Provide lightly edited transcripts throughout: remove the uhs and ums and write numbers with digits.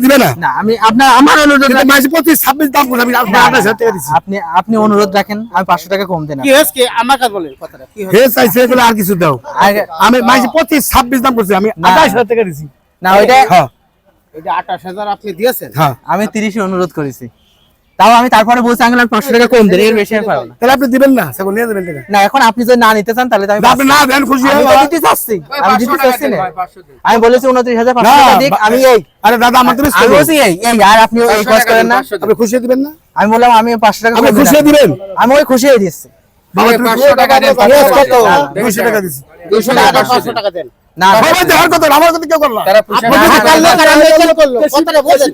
দিবে না না আমি আপনার আমার অনুরোধ মাঝে 25-26 দাম করে আমি 28,000 টাকা দিছি। আপনি অনুরোধ রাখেন, আমি 500 টাকা কম দেন। কি হয়েছে আমার কাছে বলেন কথাটা কি হয়েছে? হে চাইছে এগুলো আর কিছু দাও। আমি মাঝে 25-26 দাম করছি, আমি 28,000 টাকা দিছি। না ওইটা হ্যাঁ এটা 28,000 আপনি দিয়েছেন? হ্যাঁ আমি 30 অনুরোধ করেছি, তাও আমি তারপরে বলছি আঙ্কেল আমি 500 টাকা কম দেন, এর বেশি আমি পারবো না। তাহলে আপনি দিবেন না, সেগুলো নিয়ে যাবেন টাকা। না এখন আপনি যদি না নিতে চান তাহলে তো আমি আপনি না দেন খুশি আমি হয়ে তো দিতে চাচ্ছি, আমি দিতে চাচ্ছি না। আমি বলেছি 29,500 টাকা দিক, আমি এই আরে দাদা আমার তুমি আমি বলছি এই আর আপনি ওই খরচ করেন না, আপনি খুশি দিবেন না? আমি বললাম আমি 500 টাকা আপনি কম খুশি দেন। দিবেন? আমি ওই খুশি হয়ে দিচ্ছি। বাবা তুমি 500 টাকা দেন, 200 টাকা দিছি। 200 টাকা 500 টাকা দেন। না সবাই দেওয়ার কথা, আমার কথা কেউ করলা? আপনি কিছু করলো আর আমি কেন করলো? কথাটা বলেন।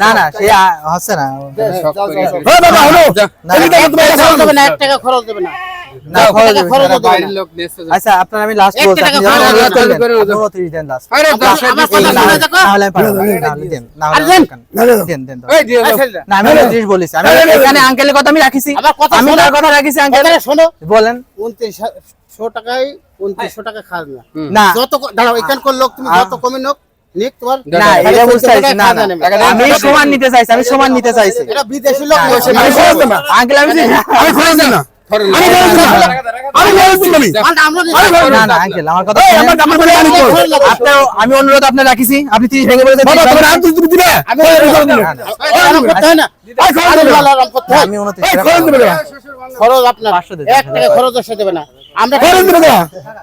না না সে হচ্ছে না। হ্যাঁ দাদা হলো না, এই টাকা তোমার কাছে খরচ হবে দেবে না। না, 1 টাকা খরচ দেবে না। না খরচ দেবে খরচ না। দেবে না। আচ্ছা আপনার আমি লাস্ট একটা বলছি, টাকা আপনি যখন খরচ অনুরোধ করবেন, করলেন, আপনি 29 দেন লাস্ট। আমার কথা শুনে দেখো। তাহলে আমি পারবো না, তাহলে দেন, না হলে দেন। না, না, না। দেন দেন। এই দিয়ে দাও। না আমি 29 বলেছি, আমি এখানে আঙ্কেলের কথা আমি রাখিছি, আমার কথা আমি শোনো। তার কথা রাখিছি আঙ্কেল। কথাটা শোনো। বলেন 2900 টাকায় 2900 টাকা খাজনা। না যত দাঁড়াও এখানকার লোক তুমি যত কমে নোক নিক তোমার না এটা বুঝতে চাইছি না, না আমি আমি সমান নিতে চাইছি, আমি সমান নিতে চাইছি এটা বিদেশি লোক বসে আমি খরচ দেব না। আঙ্কেল আমি আমি খরচ দেব না। আমি খরচ দেব না। আমি খরচ দেব না। মালটা আমরা না না আঙ্কেল আমার কথা এই, শুনেন। আমার বলে আনি কর। আপনার আমি অনুরোধ আপনার রাখিছি, আপনি 30 ভেঙে বলে বাবা তোমার আর তুমি দিবে? আমি না, না। আরাম করতে হয় না। আই খরচ দেব না। আরাম করতে হয়। আমি 29 এই টাকা খরচ দেব না। খরচ আপনার 500 দেবে। 1 টাকা খরচ এসে দেবে না। আমরা খরচ দেব না।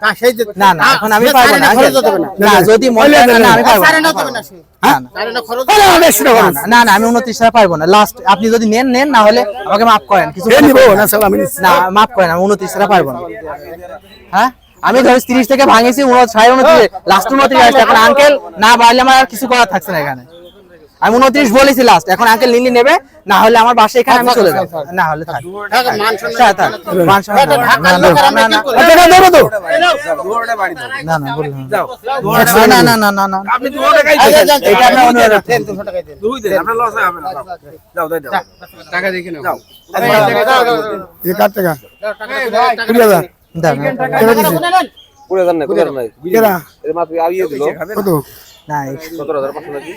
না সেই যে না না এখন আমি পারবো না খরচ আঙ্কেল। দেবে না। না যদি মনে হয় না আমি পারবো সাড়ে না। না দেবে না সে। হ্যাঁ? সাড়ে না খরচ আরে আমি 100 টাকা খরচ। না না আমি 29 টাকা পারবো না, লাস্ট আপনি যদি নেন নেন, না হলে আমাকে মাফ করেন, কিছু এ নিব না স্যার আমি নিচ্ছি। না মাফ করেন, আমি 29 টাকা পারবো না। হ্যাঁ আমি ধর 30 থেকে ভাঙেছি 29 লাস্ট 29 আসছে, এখন আঙ্কেল না বাড়লে আমার আর কিছু করার থাকছে না এখানে। আমি 29 বলেছি লাস্ট, এখন আঙ্কেল নিলি নেবে, না হলে আমার বাসায় এখানে আমি চলে যাব, না হলে থাক টাকা মান সম্মান থাক, থাক, মান সম্মান এটা ঢাকার না, লোক আর না, আমরা না, কি করি? আচ্ছা না দেব তো। না না বলুন না না না না না আপনি 200 টাকাই আচ্ছা, দেন। যান, এটা আপনার অনুরোধ। দেন 200 টাকা দেন। যাও দাও দাও। টাকা দেখে নাও। এই কার টাকা? টাকা 20,000 দাও না, কেন দিছি? পুরো জান না, পুরো জান নাই। কেরা? এর মাত্র আইয়ে দিল। কত? না 17,500 নাকি?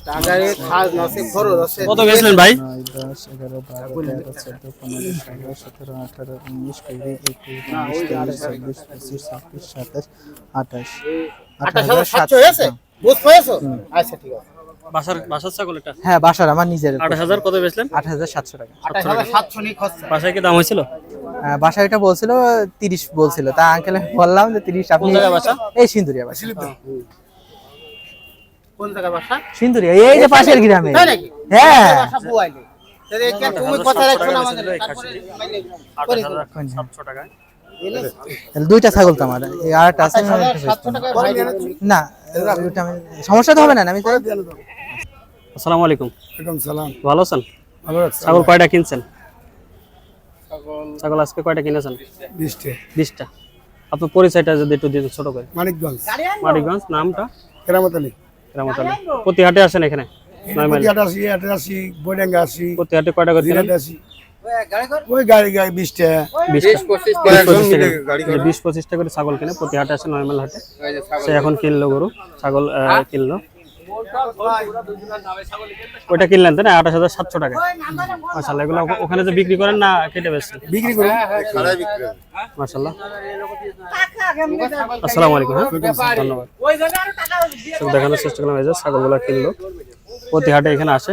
টাকায় খাজ নসে খরচ আছে। কত গেছিলেন ভাই? 10 11 12 13 14 15 16 17 18 19 20 21 22 23 24 26 27 28 28,700 হয়েছে? বুঝ পেয়েছো? আচ্ছা ঠিক আছে। বাসার ছাগল এটা হ্যাঁ বাসার আমার নিজের 28,000 কত বেচলেন? 28,700 টাকা। 28,700 নিয়ে খরচা। বাসায় কি দাম হয়েছিল? বাসায় এটা বলছিল 30 বলছিল, তা আঙ্কেল বললাম যে 30 আপনি কোন জায়গায় বাসা? এই সিন্দুরিয়া বাসা, কোন জায়গায় বাসা? সিন্দুরিয়া এই যে পাশের গ্রামে। তাই নাকি? হ্যাঁ বাসা বুয়াইলে। তাহলে এখানে তুমি কথা রাখছো না আমাদের। তারপরে মাইনে করে দিও। 28,700 টাকায়। তাহলে দুইটা ছাগল তো আমার, এই আরেকটা আছে আমি আরেকটা 700 টাকায় ভাই দিবি। না ওইটা আমি সমস্যা তো হবে না, আমি তো আসসালামু আলাইকুম। ওয়ালাইকুম সালাম। ভালো আছেন? ভালো আছি। ছাগল কয়টা কিনছেন? ছাগল আজকে কয়টা কিনেছেন? 20 টা। 20টা। আপনার পরিচয়টা যদি একটু দিতে ছোট করে। মানিকগঞ্জ, মানিকগঞ্জ, নামটা? কেরামত আলী। রামতালি। প্রতি হাটে আসেন এখানে? 9 মাইল। 88 বৈডাঙ্গা 80 প্রতি হাটে কয়টা করে কিনেন? 80 ওই গাড়ি 20 টা। 20 25টা করে ছাগল কিনে প্রতি হাটে আসে 9 মাইল হাটে। সে এখন কিনলো গরু, ছাগল কিনলো। ওইটা কিনলেন তাই না? 28,700 টাকা। মাশাআল্লাহ, এগুলো ওখানে যে বিক্রি করেন না কেটে বেচছেন? বিক্রি করুন। মাশাআল্লাহ। আসসালামু আলাইকুম। হ্যাঁ ধন্যবাদ। দেখানোর চেষ্টা করলাম, এই যে ছাগলগুলো কিনলো, প্রতি হাটে এখানে আসে।